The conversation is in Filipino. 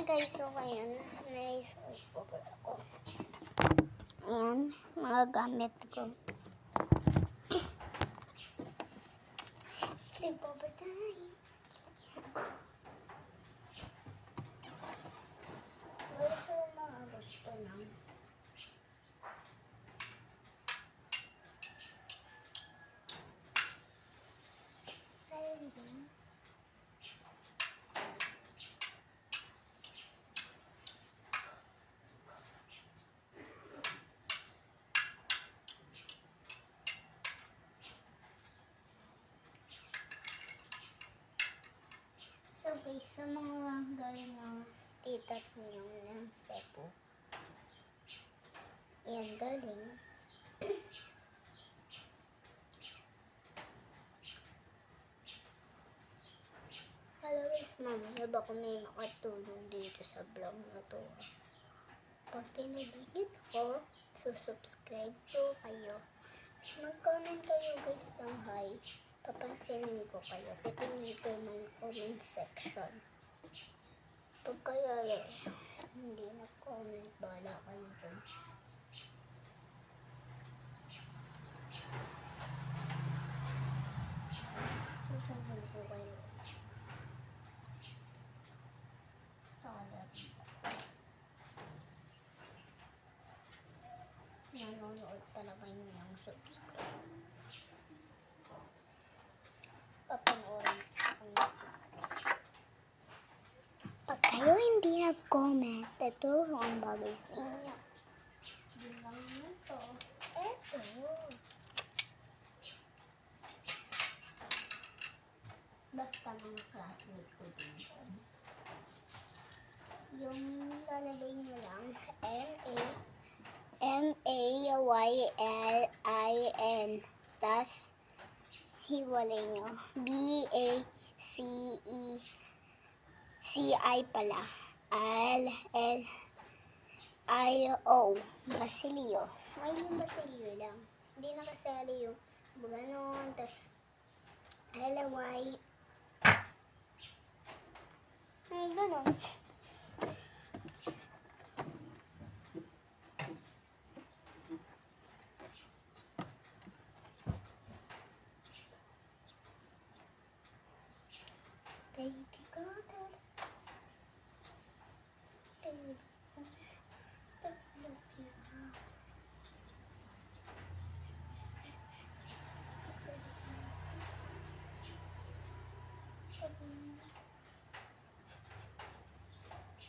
guys, so ngayon, na-sleepover ako. Ayan, mga gamit ko. Sleepover time. Gusto mga gusto lang. Ayun din. So guys, sa mga galing ng tita niyo ng Cebu. Yan, galing. Hello guys, mamaya baka may makatulong dito sa vlog na to. Pag tinagigit ako, subscribe po kayo. Mag-comment kayo guys pang hi. Papansinin ko kayo. Titingnan ko yung comment section. Pag kayo hindi na-comment, bala kayo dyan. Susunod ko kayo. Nanonood talaga yun yung subscribe. Papanoorin ko siya. Pag kayo hindi nag-comment, ito ang bagay sa inyo. Hindi lang ito. Ito. Basta mga classmate ko din. Yung lalagay nyo lang, MAYLIN. Tas, hiwalay nyo. BACECI pala. LLIO. Basilio. May yung Basilio lang. Hindi nakasali yung ganon. Tas, LY. Ganon.